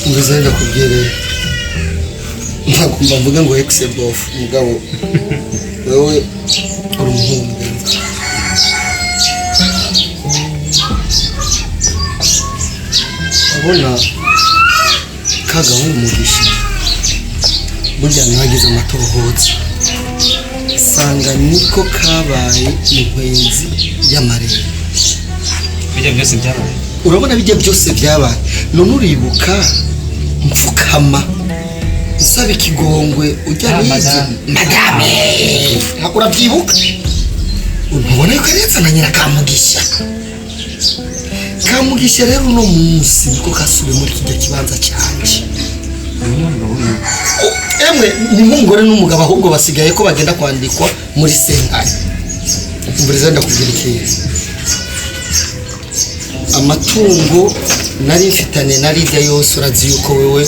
ngizenda kubwire ntakumva mvuga ngo ex-bof mugabo wewe uri umuhumbe abona kaga Mugisha burya nagize amatohoza sanga niko kabaye inkwenzi y'amarere bijya byose byabaye urabona bijya byose byabaye none uribuka mfukama usaba ikigongwe ujya nize madame urabyibuka ubona yuko aretsa na nyina Mugisha rero uno munsi niko kasubiye muri kijya kibanza cyanje emwe ni nk'umugore n'umugabo ahubwo basigaye ko bagenda kwandikwa muri sentare mburiza ndakubwira ikihe amatungo nari mfitane nari rya yose urazi yuko wewe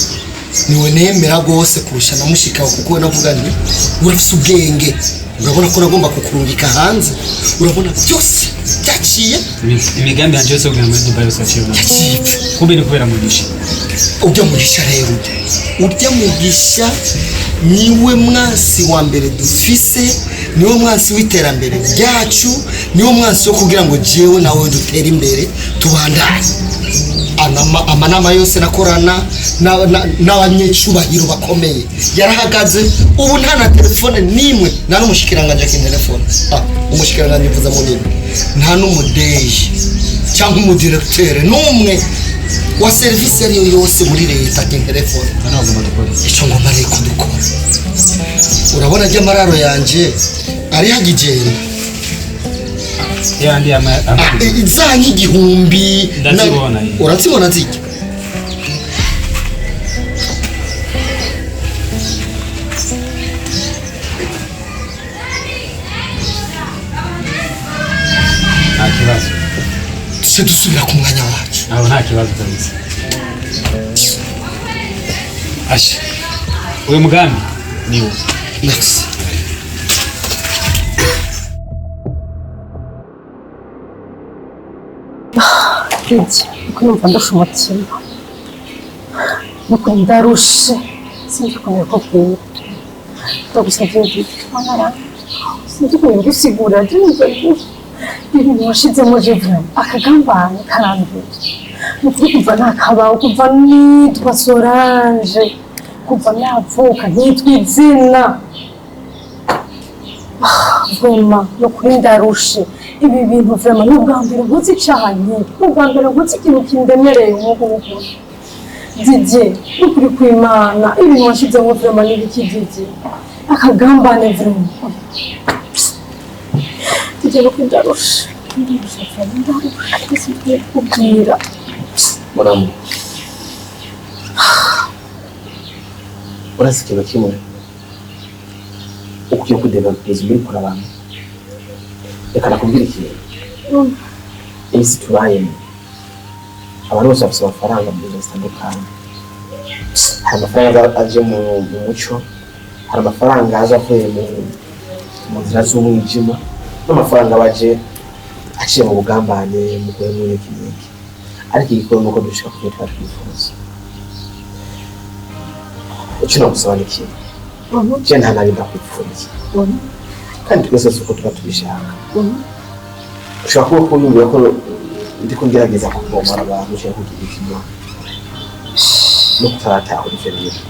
niwe nemera gose kurusha namushikaho kuko navuga nti urafise ubwenge urabona ko nagomba kukurungika hanze urabona byose byaciye imigambi yanje yose kugira muri Dubai yose yaciye kumbe ni kubera Mugisha ujya Mugisha rero urya Mugisha niwe mwasi wa mbere dufise niwe mwasi w'iterambere ryacu niwe mwasi wo kugira ngo jewe nawe dutere imbere tubandanye amanama yose nakorana n'abanyecubahiro bakomeye yarahagaze ubu nta na telefone nimwe nta n'umushikiranganje k'intelefone umushikiranganje mvuza munini nta n'umudeje cyangwa umudirecteur n'umwe wa service ariyo yose muri leta k'intelefone icyo ngomba reko dukora urabona je mararo yanje ari hagigenda yandi izanyi igihumbi urazibona ziki nta kibazo tuse dusubira ku mwanya wacu aho nta kibazo kabisa asha uyu mugambi niwo merci kumva ndashumukiye nuko ndarushe sinzi kumenya ko kwira ndagusabye gitwara sinzi kumenya gusigura ndumva ibintu washizemo jevra akagambana karambye nukuri kuva nakabaho kuva nitwa Solange kuva navuka nitwa izina vraiment nukuri ndarushe ibi bintu vraiment n'ubwambere nkuzi cyane n'ubwambere nkuzi ikintu kindemereye nk'uko Didier nukuri kw'Imana ibintu washizemo vraiment n'ibiki Didier akagambane vraiment Didier nukuri ndarushe kubwira muramu urazi ikintu kimwe ukwiye kudevelopeza muri kora abantu reka nakubwira ikintu isi tubayemo abantu bose bafite amafaranga mu buzima zitandukanye hari amafaranga aje mu muco hari amafaranga aje avuye mu nzira z'umwijima n'amafaranga baje aciye mu bugambane mu kuba muri kiniki ariko igikorwa nuko dushaka kugira twifuza icyo nagusaba ni ikintu je nta nari ndakwifuza kandi twese uko tuba tubishaka ushobora kuba kunyumvira ko ndiko ngerageza kuvomara abantu ushaka kugira ikintu no kutarataha ivyo bintu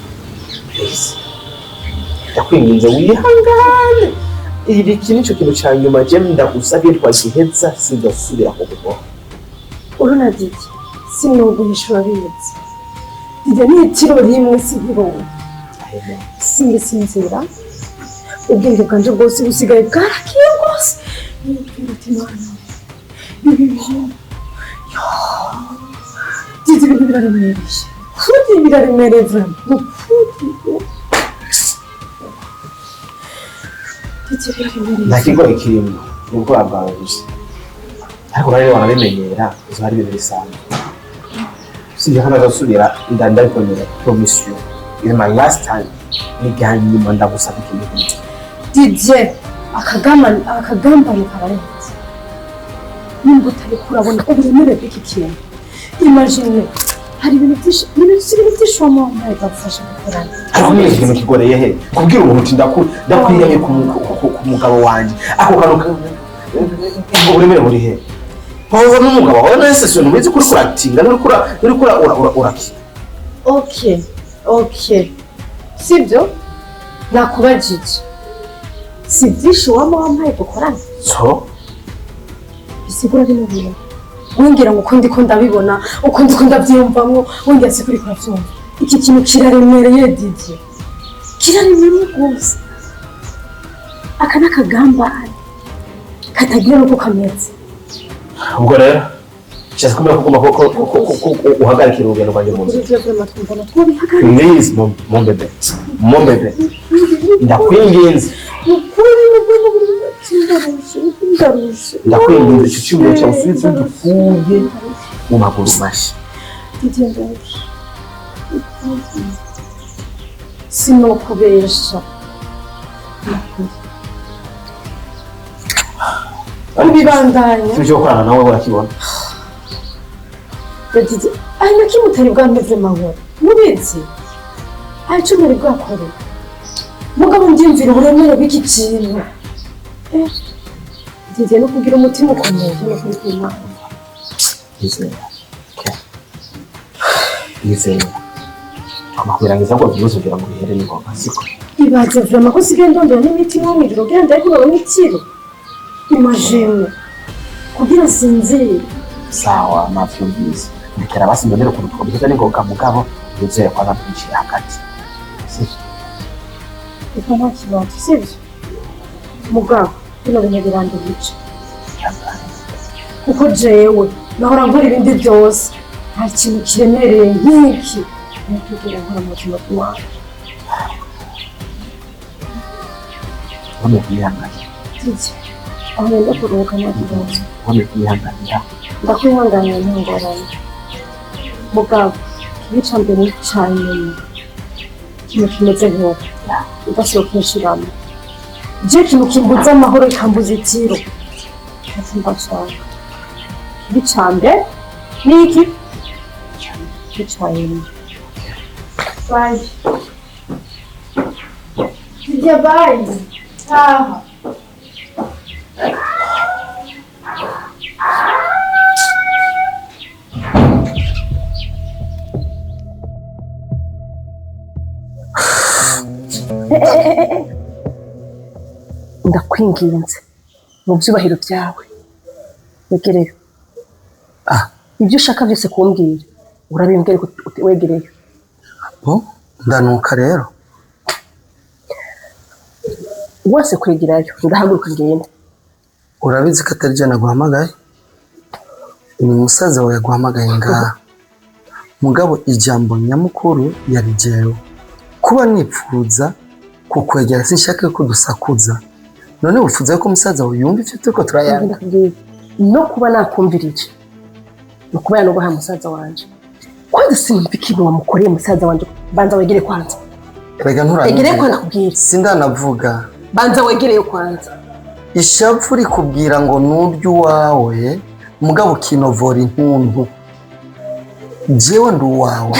please ndakwinginze wihangane ibi nico kintu ca nyuma je ndagusabye twagiheza singasubira kugukora uruna Didier sinoguhishura bizi Didier ni itiro rimwe sibirongo sinzira ubwenge bwanje bwose busigaye bwarakiye bwose Didier biraremereye vraiment nakigoye kirimo ubwoba bwawe gusa ariko rero wanabimenyera izo hari ibintu bisanzwe sinjye hano gasubira ndandabikomera promission is my last time nijyanye nyuma ndagusaba ikintu Didier akagambane kabarenze nimba utari kurabona uburemere bw'iki kintu imagine hari ibintu byinshi wamuhaye bagufasha gukorana. Ariko niyo kintu kigoreye he kubwira umuntu uti ndakwiyamye ku mugabo wanjye ako kantu uburemere buri he Paul n'umugabo wawe nese sio nubeze kuri kuratinga uri kura uraki. Okay. Sibyo? Nakubajije. Si byinshi wamuhaye gukorana. So bisigura bino bintu. Wongera ngo kundi ko ndabibona ukundi ko ndabyumvamwo wongera sikuri kuravyumva. Iki kintu kiraremereye Didier. Kiraremereye gusa. Aka nakagamba katagira nuko kameze. ubwo rero cyase kumera ko uhagarikira urugendo rwanjye mu nzu. Please mon bébé ndakwinginze ndakwinginze icyo cyumba cyawe usubize ugifunge mu maguru mashya. Sinokubesha ubibandanya tuje gukorana nawe urakibona. Ari naki mutari bwameze mahoro mubizi aco muri bwakore mugabo ndimvira uburemere bw'iki kintu Didier no kugira umutima ukomeye no kuri Imana. Yizeye amakubirangiza ngo byuzuye kugira ngo bihere ni ngombwa siko ibaze vraiment ko sigaye ndondera n'imitima mu ijoro genda ariko babona ikiro imagine kugira sinzire sawa mavyumvise ndikera basi ndonera ku rukundo bitari ngombwa mugabo yizeye ko nabyinshi hagati iko nta kibazo sibyo mugabo bino bintu biranduye kuko jewe nahora nkora ibindi byose nta kintu kiremereye nk'iki nikugira nkora mu mutima wawe wame kwihangana aho nenda kuruhuka ntakibazo wame kwihangana ndakwihanganira ntungorane mugabo ibica mbere cyane ikintu kimeze nk'uko udashobora kwinshiramo je ikintu kimbuza amahoro ikambuza itiro ati mbashaka ibica mbere niki bicaye bye Didier bye aha ndakwinginze mu byubahiro byawe wegereyo ibyo ushaka byose kumbwira urabimbwira wegereyo ndanuka rero wose kwegerayo ndahaguruka ngende urabizi ko atari jana guhamagaye ni umusaza wawe yaguhamagaye ngaha mugabo ijambo nyamukuru yari jewe kuba nipfuza kukwegera sinshaka ko dusakuza none ufuza ko umusaza wawe yumva icyo turiko turayanga no kuba nakumvirije no kuba yanubaha umusaza wanje kwanza simba ikintu wamukoreye umusaza wanje banza wegere kwanza rega nturanye egere kwanza kubwira sindanavuga banza wegereyo kwanza ishavu rikubwira ngo nuryo wawe mugabo kinovora intuntu jewe ndu wawe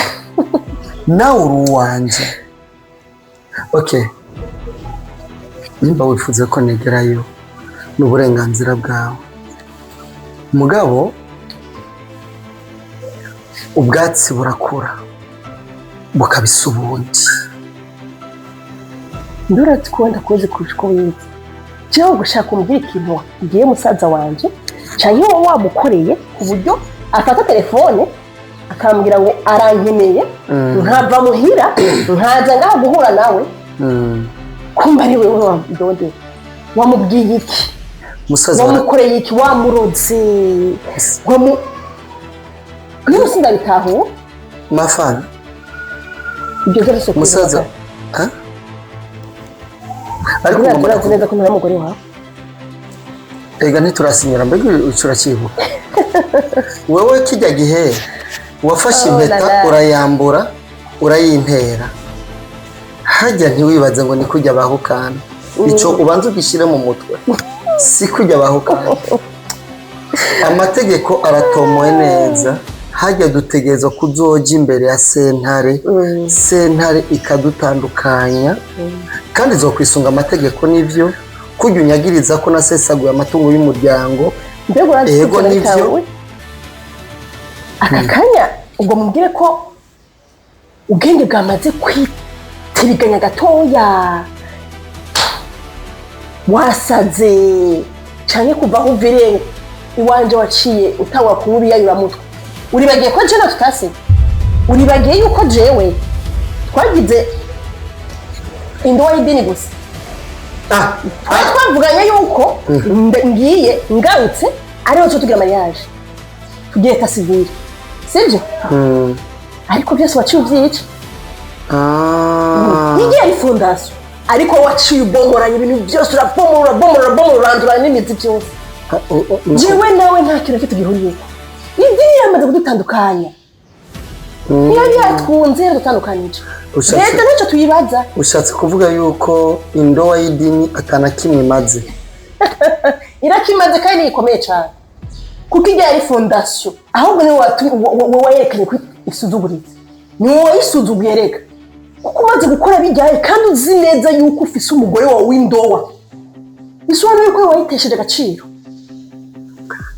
nawe uri uwanje okay nimba wifuza ko negerayo n'uburenganzira bwawe mugabo ubwatsi burakura bukabisa ubundi ndurati kuwenda kuzi kurusha wize jewe gushaka umbwira ikintu ngiye musaza wanje canke wowe wamukoreye ku buryo afata telefone akambwira ngo arankeneye nkava muhira nkaza ngaho guhura nawe kumba ari wewe wamdode wamubwiye iki musaza wamukoreye iki wamuroze niba sindabitaho mafana ibyo byose musaza ariko urazi neza ko n'umugore wawe ega ntiturasinyira mbega urakibuka wowe kijya gihe wafashe impeta urayambura urayimpera hajya ntiwibaze ngo ni kujya bahukana icyo ubanza ugishyire mu mutwe si kujya bahukana amategeko aratomoye neza hajya dutegereza kuzoja imbere ya sentare sentare ikadutandukanya kandi zo kwisunga amategeko n'ivyo kujya unyagiriza ko nasesaguye amatungo y'umuryango ego n'ivyo aka kanya ubwo mubwire ko ubwenge bwamaze kwitiriganya gatoya wasaze cyane kuva aho uvire iwanje waciye utawa kubi yayura mutwe uribagiye ko jena tutase uribagiye yuko jewe twagize indowa y'idini gusa twavuganye yuko ngiye ngarutse ariho cyo tugira mariage tugiye ta civile sibyo ariko byose waciye ubyica igiye ari fondation ariko waciye ubomoranye ibintu byose urabomora urandura n'imizi byose jewe nawe nta kintu kitugihuriye idini yamaze kudutandukanya yari yatwunze yadutandukanije leta nicyo tuyibaza ushatse kuvuga yuko indowa y'idini atana kimwe imaze irakimaze kandi ikomeye cyane kuko igihe ari fondation ahubwo niwe wayerekanye ko isuzuguritse niwe wayisuzuguye reka kuko umaze gukora bijyaye kandi uzi neza yuko ufise umugore wawe w'indowa bisobanura yuko wayitesheje agaciro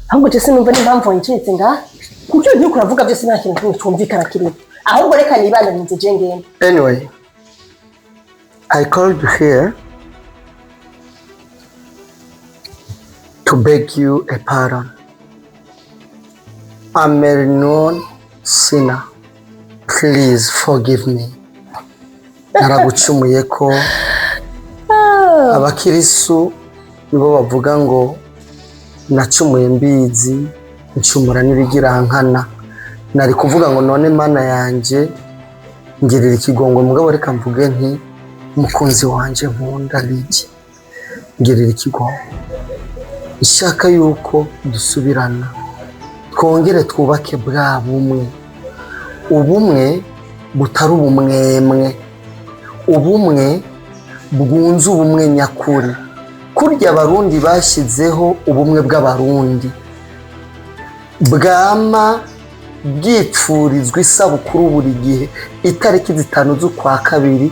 ahubwo je sinumva n'impamvu wayicitse ngaha kuko iyo uriko uravuga byose nta kintu kimwe cyumvikana kirimo ahubwo reka nibananize je ngende. Anyway, I called you here to beg you a pardon. I'm a renowned sinner. Please forgive me. Naragucumuye ko abakirisu nibo bavuga ngo nacumuye mbizi ncumura n'ibigirankana. Nari kuvuga ngo none mana yanje ngirira ikigongo mugabo reka mvuge nti mukunzi wanje nkunda biki ngirira ikigongo ishaka yuko dusubirana twongere twubake bwa bumwe ubumwe butari ubumwemwe ubumwe bwunze ubumwe nyakuri kurya abarundi bashizeho ubumwe bw'abarundi bwama bwipfurizwa isabukuru buri gihe itariki 5 z'ukwa kabiri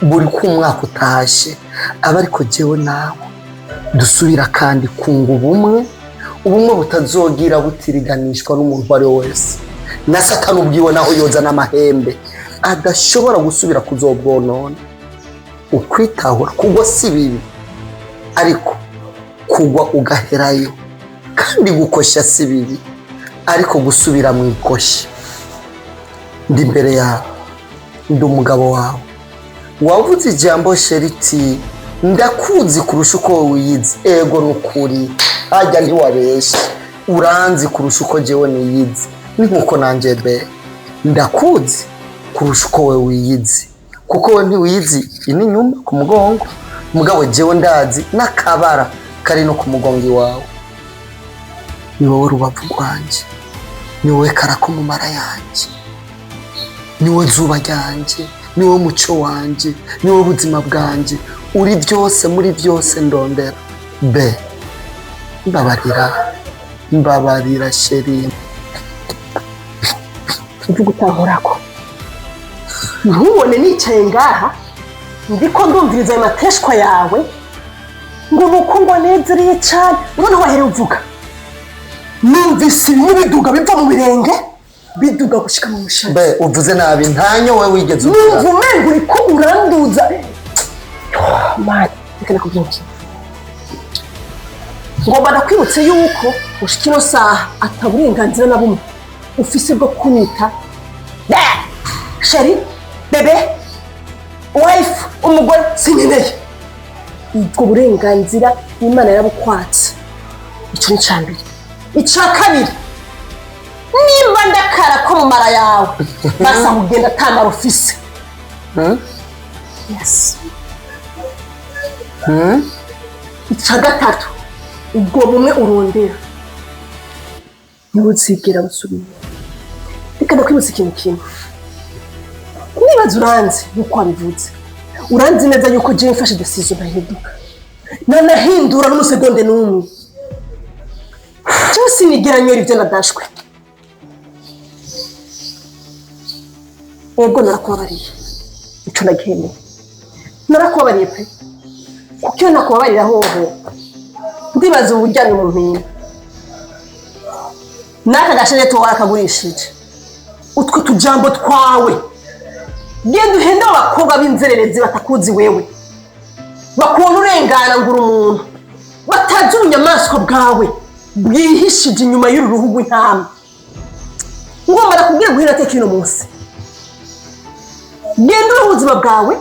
buri ku mwaka utashe abariko jewe nawe dusubira kandi kunga ubumwe butazogira butiriganishwa n'umuntu wari wese na Satani ubwiwe naho yoza n'amahembe adashobora gusubira kuzobwonona ukwitahura kugwa si bibi ariko kugwa ugaherayo kandi gukosha si bibi ariko gusubira mu ikoshi ndi imbere yawe ndi umugabo wawe wavuze ijambo sheriti ndakuzi kurusha uko wiyizi ego nukuri ajya ntiwabeshe uranzi kurusha uko jewe niyizi nkuko nanje be ndakuzi kurusha uko we wiyizi kuko we ntiwiyizi ini nyuma ku mugongo mugabo jewe ndazi nakabara kari no ku mugongo wawe ni wowe rubavu rwanje ni wowe karako mu mara yanje ni wowe zuba ryanje ni wowe muco wanje ni wowe buzima bwanje uri byose muri byose ndondera be mbabarira sheri mvuga utahorako ntubone nicaye ngaha ndiko ndumviriza ayo mateshwa yawe ngo nuko mbonezereye cyane urabona wahere uvuga numvise ibiduga biva mu birenge biduga gushika mu mushaka be uvuze nabi ntanyo we wigeze uvuga umengo uri ko uranduza man ikana kubyinshi ngo badakwibutse yuko ushikino saha ataburenganzira na bumwe ufise bwo kunyita sheri bebe wife umugore sinyeneye ubwo burenganzira Imana yabukwatse icyo ni cyambere icya kabiri nimba ndakara ko mu mara yawe basa kugenda tamara ufise yes icya gatatu ubwo bumwe urondera ntuzigera busubira reka ndakwibutsa ikintu kimwe nibaza uranzi nk'uko wabivuze uranzi neza yuko jewe mfashe decision ntahinduka nanahindura n'umusegonde n'umwe cyose nigera nyora ibyo nadashwe Yego narakubabariye. Ico nagihemeye. Narakubabariye pe. Kuko nakubabarira hoho. Ndibaza ubujyanye mu mpinga. Naka gashene to warakagurishije. Utwo tujambo twawe. Genda uhenda abakobwa b'inzererezi batakuzi wewe. Bakubona urengana ngura umuntu. Batazi ubunyamaswa bwawe. Bwihishije inyuma y'uruhu rw'intama. Ngomba nakubwira guhera tekino munsi. Genda ubuzima bwawe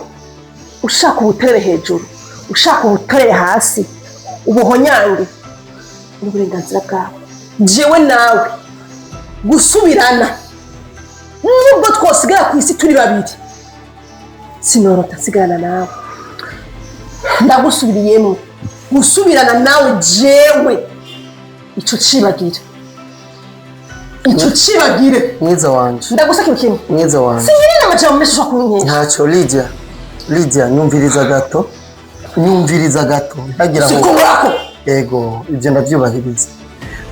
ushaka ubutere hejuru, ushaka ubutere hasi, ubuhonyange n'uburenganzira bwawe. Jewe nawe gusubirana nubwo twosigara ku isi turi babiri. Sinorota sigana nawe. Ndagusubiriyemo gusubirana nawe jewe ico cibagira. Ico cibagire mwiza wanje. Ndagusaka ikintu. Mwiza wanje. Singirina amajambo menshi ushaka ntacyo Lydia nyumviriza gato. Ntagira ngo ego ibyo ndabyubahiriza.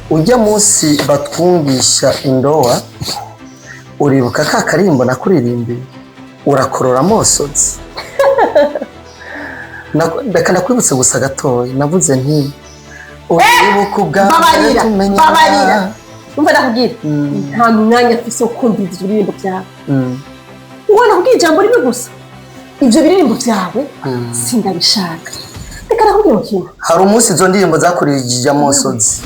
Ujya munsi batwungisha indowa uribuka ka karimbo nakuririmbiye urakorora amosozi. Nakwibutse gusa gatoya navuze nti uribuka ubwa babarira. Umva nakubwira nta mwanya afise wo kumviriza ibiririmbo byawe. Ubona kubwira ijambo rimwe gusa. Ibyo biririmbo byawe sindabishaka. Reka nakubwira ikintu. Hari umunsi izo ndirimbo zakurije amosozi.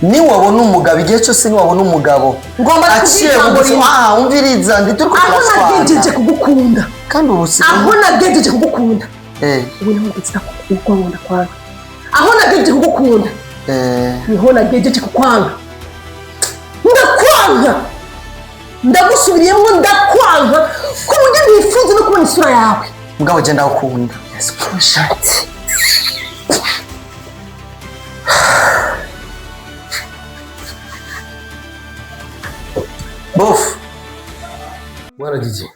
Ni wabona umugabo igihe cyose ni wabona umugabo. Ngomba kubwira umviriza ndituri kukwaswa. Aho nagejeje kugukunda. Kandi ubusi. Aho nagejeje kugukunda. Ubu ntabwo nzita kugukunda kwanga. Aho nagejeje kugukunda. Niho nagejeje kukwanga. Ndakwanga. Ndagusubiriyemo ndakwanga ko mujye bifuza no kubona isura yawe. Mugabo je ndakunda. Shatse. Bof. Waragije.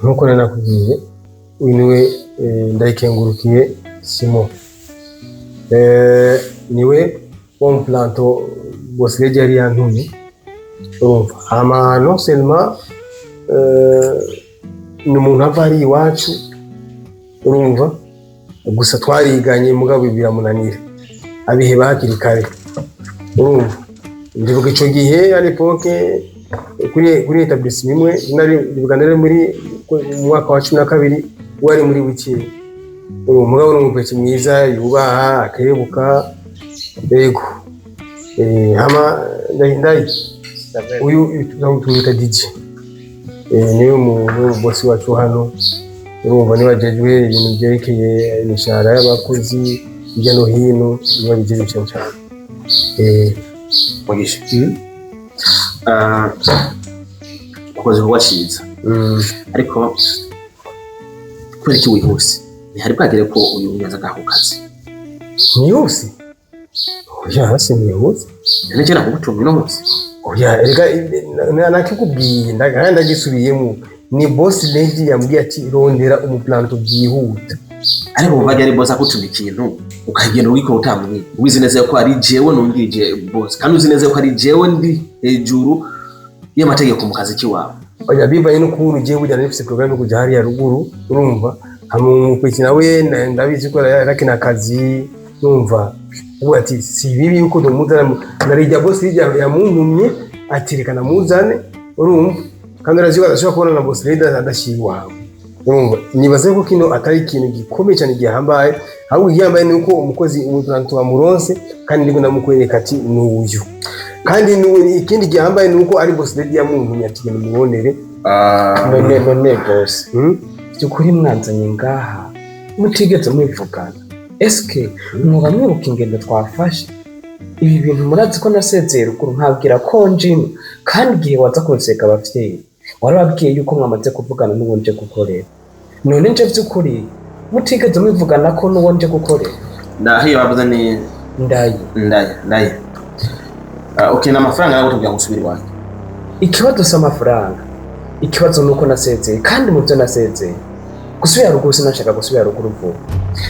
Nkuko nakubwiye uyu niwe ndayikengurukiye Simon. Niwe on planto boss lady yari yantumye. Ama non seulement ni umuntu ava ari iwacu urumva gusa twariganye mugabo biramunanira abiheba hakiri kare urumva ndivuga ico gihe ari poke kuri etablissement imwe nari muri mwaka wa 12 wari muri wiki umugabo n'umupeki mwiza yubaha akebuka yego hama ndayi uyu tumwita DJ niwe mu bosi wacu hano urumva niba jejwe ibintu byerekeye imishahara y'abakozi hirya no hino niba bigiye cyane Mugisha ukoze washiza ariko kuri iki wihuse ntihari bwagere ko uyu munyaza gaho kazi niyose oya hasi niyose nagera ku butumwa no munsi oya erega nakikubwiye ndagisubiyemo ni boss lady yambwiye ati rondera umuplanto byihuta ariko buvage ari boss akucuma ikintu ukagenda wikora utamwe ubizi neza ko ari jewe nungirije boss kandi uzi neza ko ari jewe ndi hejuru y'amategeko mu kazi kiwawe oya bibaye no kubura ugiye bujyana n'ifise programme kujya hariya ruguru urumva hamupeki nawe ndabizi ko yakina akazi urumva ubu ati si bibi yuko ndumuzana narijya boss yamuntumye ati reka namuzane urumva kandi arazi ko adashobora kubona na boss leader adashiwa urumva nibaze ko kino atari ikintu gikomeye cyane gihambaye ahubwo gihambaye ni uko umukozi umuturantu wa muronse kandi ndiko ndamukwereka ati n'uyu kandi ikindi gihambaye ni uko ari boss leader yamuntumye ati ngo mubonere none boss byukuri mwanzanye ngaha mutigeze mwivugana eske muba mwibuka ingendo twafashe ibi bintu murazi ko nasezeye rukuru nkabwira ko njino kandi igihe waza kunseka abavyeyi warababwiye yuko mwamaze kuvugana n'uwo nje gukorera none nje byukuri mutigeze mwivugana ko n'uwo nje gukorera ndahiye babuze ni ndaye okay na mafaranga nabo tubya gusubira iwanyu ikibazo s'amafaranga ikibazo nuko nasezeye kandi mu byo nasezeye gusubira ruguru sinashaka gusubira ruguru vuba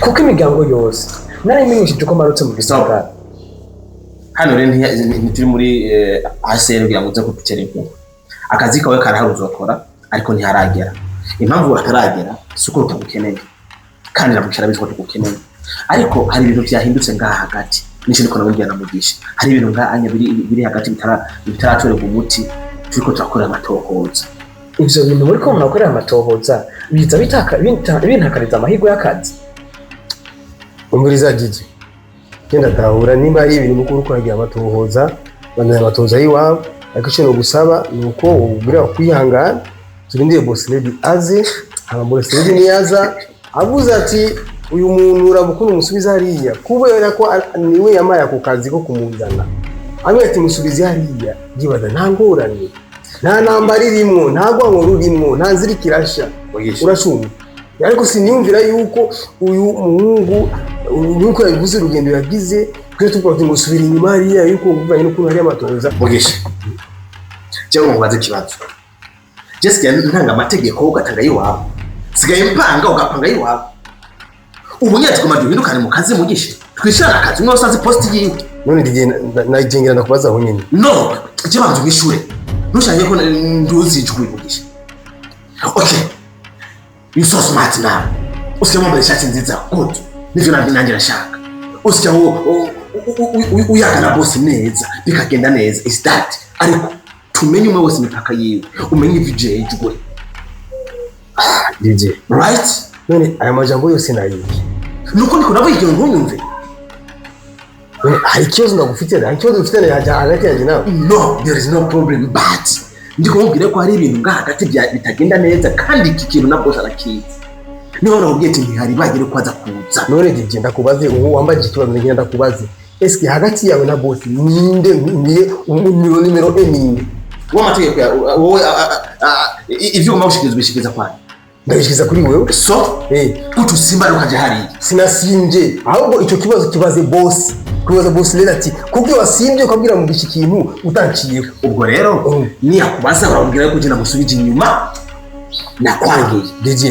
kuko imiryango yose narimenyeshije ko marutse mu gisagara hano rero ntituri muri ACR kugira ngo uze kuducereko akazi kawe karaharuza ukora ariko ntiharagera. Impamvu bataragera suko tugukeneye kandi namushara bizwa tugukeneye, ariko hari ibintu byahindutse ngaha hagati nico niko nabonye Mugisha. Hari ibintu nganya biri hagati bitaratorega umuti, turiko turakora amatohoza. Ivyo bintu muri ko munakorera amatohoza biza bintakariza amahirwe y'akazi. Umviriza Gigi, genda tahura nimba ari ibintu mukuru kuragira amatohoza, bana amatohoza yiwabo, ariko cyo gusaba nuko ubwira kwihangana turindire boss lady aze, boss lady niyaza avuze ati uyu muntu urabukuru musubiza hariya kubera ko niwe yamaye ako kazi ko kumuzana. Abe ati musubize hariya gibaza nta ngorane, nta nambari rimwe, nta gwango rurimo, nta zirikirasha. Urashumva? Ariko siniyumvira yuko uyu muhungu nuko yabivuze urugendo yagize kuri tuko musubira inyuma hariya yuko ubuvanye no kuntu hari amatoza. Mugisha, cyo mubaze kibazo. Jessica ntanga amategeko ugatanga yiwawe, sigaye mpanga ugapanga yiwawe. Ubunyati ko madubindukane mu kazi Mugisha, twishana akazi no sazi post yiwe. None najengira ndakubaza aho nyine. No, kibanze ubishure ntushanye ko nduzijwe Mugisha. Okay, you so smart now. Usike mwambare ishati nziza good, nivyo nanjye nashaka. Usike uyagana boss neza bikagenda neza, is that ariko tumenye umwe wose imipaka yiwe, umenye ivijejwe. DJ Right? None aya majambo yose nayiki nuko niko navuye ntunyumve. Hari ikibazo ndagufite, hari ikibazo ufite na hagati yanjye nawe. No, there is no problem, but ndiko mubwire ko hari ibintu nga hagati bitagenda neza kandi iki kintu na boss arakizi. Niho nabwiye ati ntihari bagire kwaza kuza. None DJ ndakubaze uwo wambaje ikibazo ngenda ndakubaze. Eske hagati yawe na boss ninde nimero ninde? Wo mategeko ya wowe ivyo umawushikiriza ubishikiza kwani? Ndabishikiza kuri wewe. So, utusimba rukaje hari. Sinasimje. Ahubwo ico kibazo kibaze boss. Kubaza boss rero ati kubyo wasimje ukabwira mu bishi kintu utanciye. Ubwo rero ni akubaza barambwira ko jina musubije inyuma nakwangiye. DJ.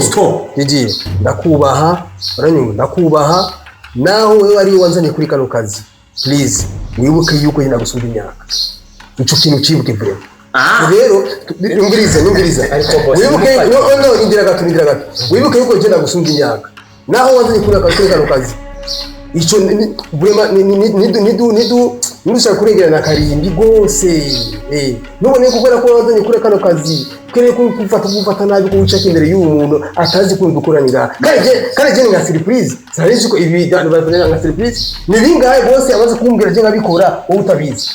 Stop. DJ ndakubaha, uranyumva ndakubaha. Naho wewe ari wanzanye kuri kano kazi. Please wibuke yuko jina gusubira imyaka. Ico kintu cibuke vre. Rero numviriza wibuke no indira gato wibuke yuko jina gusubira imyaka. Naho wanzanye kuri kano kazi. Ico vraiment nidushaka kurengera na karimbi gose nubone gukora ko wazanye kure kano kazi kere kufata nabi ko wica kindere y'uwo muntu atazi ko dukoranira kaje nga surprise sarije ko ibi bazanye nga surprise ni bingahe bose abaze kumbwira je ngabikora wowe utabizi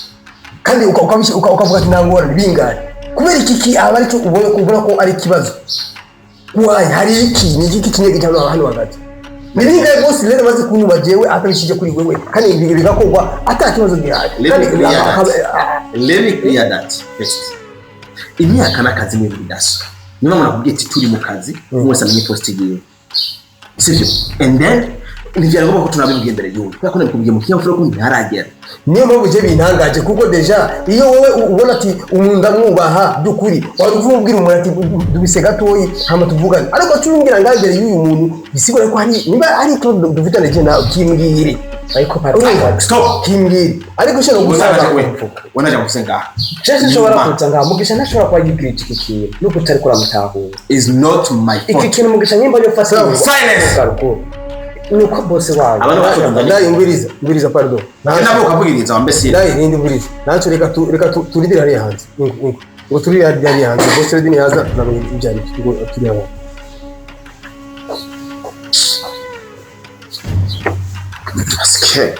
kandi ukavuga ati nangora ni bingahe kubera iki abari cyo ubona ko ari kibazo why hari iki ni iki kinyege cyane hano hagati. Niringa boss rero bazi kunyuma jewe atabishije kuri wewe kandi ibi bigakogwa atakibazo gihari. Let me clear that first. Imyaka nakazi mu bidaso. Niba mwanakubwiye ati turi mu kazi, mwese amenye post yiwe. Sivyo? And then nivyo ngo tunabigendere yuko. Kuko nakubwiye mu kinyafuro ko ntaragera. Niyo mpamvu je bintangaje kuko deja iyo wowe ubona ati umunda mwubaha byukuri waruvubwira umuntu ati dubise gatoyi hama tuvugana ariko tumbwira ngambere y'uyu muntu bisigura ko hari niba ari to dufitane je na kimbwire ariko stop kimbwire ariko shano gusanga wanaje gusenga cyese nshobora kutanga Mugisha ntashobora kwa yigiriti kiki no kutari kora mutahura is not my fault. Iki kintu Mugisha nyimba yo fast silence nuko bose wawe ngwiriza pardon nabo ukabwiriza wambese dai nindi ngwiriza nacho reka turidira hari hanze ngo turira hari hanze bose redini yaza na bijyari ngo turi aho aske